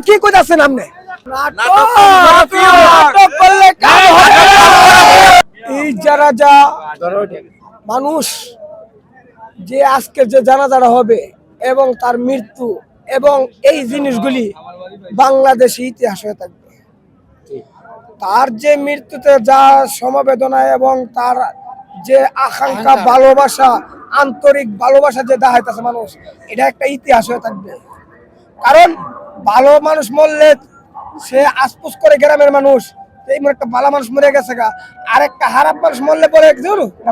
কি কইতাছেন আপনি? এই যারা যা মানুষ যে আজকে যে জানাজারা হবে এবং তার মৃত্যু এবং এই জিনিসগুলি বাংলাদেশি ইতিহাস হয়ে থাকবে। তার যে মৃত্যুতে যা সমবেদনা এবং তার যে আকাঙ্ক্ষা, ভালোবাসা, আন্তরিক ভালোবাসা যে দেখাইতেছে মানুষ, এটা একটা ইতিহাস হয়ে থাকবে। কারণ ভালো মানুষ মরলে সে আসপুস করে গ্রামের মানুষ, এই একটা ভালো মানুষ মরে গেছে গা, আর একটা খারাপ মানুষ মরলে পরে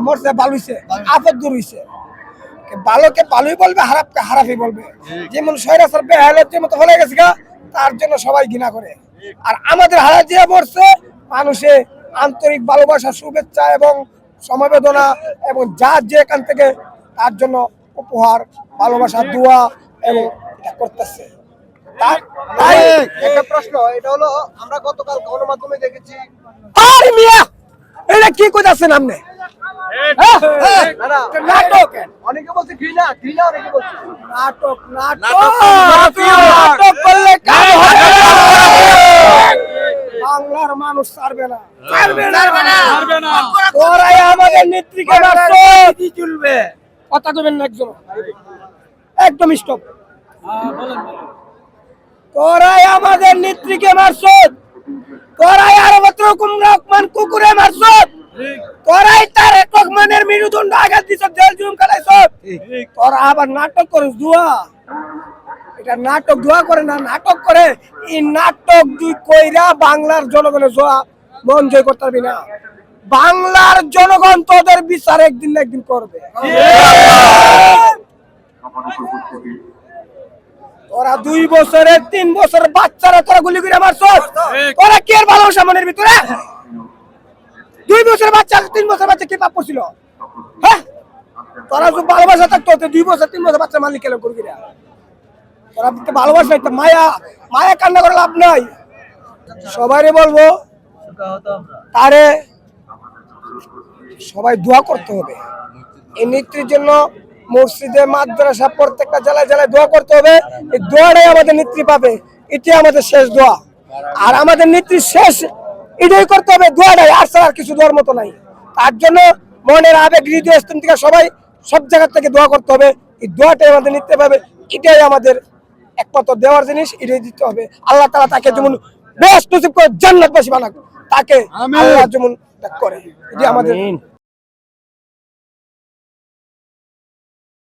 মরছে ভালো হইছে, আপদ দূর হইছে। ভালোকে ভালোই বলবে, খারাপকে খারাপই বলবে। যেমন স্বৈরাচার বেহালতের মতো হয়ে গেছে গা, তার জন্য সবাই ঘৃণা করে। আর আমাদের হারা যে মরছে, মানুষে আন্তরিক ভালোবাসা, শুভেচ্ছা এবং সমবেদনা এবং যার যে এখান থেকে তার জন্য উপহার, ভালোবাসা, দোয়া এবং এটা করতেছে। তাই একটা প্রশ্ন, এটা হলো আমরা গতকাল গণমাধ্যমে দেখেছি। আরে মিয়া, এটা কি কইতাছেন আপনি? নাটক, অনেকে বলছে ঘৃণা, অনেকে বলছে নাটক নাটক করলে কাজ হবে না। বাংলার মানুষ ছাড়বে না। ওরাই আমাদের নেত্রীকে মারছে, কি চলবে? কথা কইবেন না একজন, একদম স্টপ। তোরাই আমাদের নেত্রীকে মারছে, তোরাই আরো রহমান কুকুরে মারছে, তোরাই তার রহমানের মৃত্যুদণ্ড আঘাত দিছ, জেল জুলুম কাটাইছ। তোরা আবার নাটক করিস, দোয়া। এটা নাটক, দোয়া করে না, নাটক করে। এই নাটক দুই কইরা বাংলার জনগণের মন জয় করতে পারবি না। বাংলার জনগণ তোদের বিচার একদিন না একদিন করবে। তোরা 2 বছরের 3 বছরের বাচ্চারা তোরা গুলি করে মারছ, তোরা কি আর ভালোবাসা মনের ভিতরে? 2 বছরের বাচ্চা, 3 বছরের বাচ্চা কি পাপ করছিল? হ্যাঁ, তোরা যদি ভালোবাসা থাকতো 2 বছর 3 বছর বাচ্চা মালিক কেন করবি না? তোরা ভালোবাসা একটা মায়া কান্না করে লাভ নাই। সবাই বলবো, তারে সবাই দোয়া করতে হবে। এই নেত্রীর জন্য মসজিদে, মাদ্রাসা, প্রত্যেকটা জেলায় জেলায় দোয়া করতে হবে। এই দোয়াটাই আমাদের নেত্রী পাবে, এটাই আমাদের শেষ দোয়া। আর আমাদের নেত্রী শেষ এটাই করতে হবে, দোয়াটাই, আর ছাড়া আর কিছু দোয়ার মতো নাই। তার জন্য মনের আবেগ, হৃদয় স্থান থেকে সবাই সব জায়গা থেকে দোয়া করতে হবে। এই দোয়াটাই আমাদের নিতে পাবে, এটাই আমাদের একমাত্র দেওয়ার জিনিস, এটাই দিতে হবে। আল্লাহ তাআলা তাকে যেমন বেশ নসিব করে জান্নাতবাসী বানাক, তাকে আল্লাহ যেমন করে, এটি আমাদের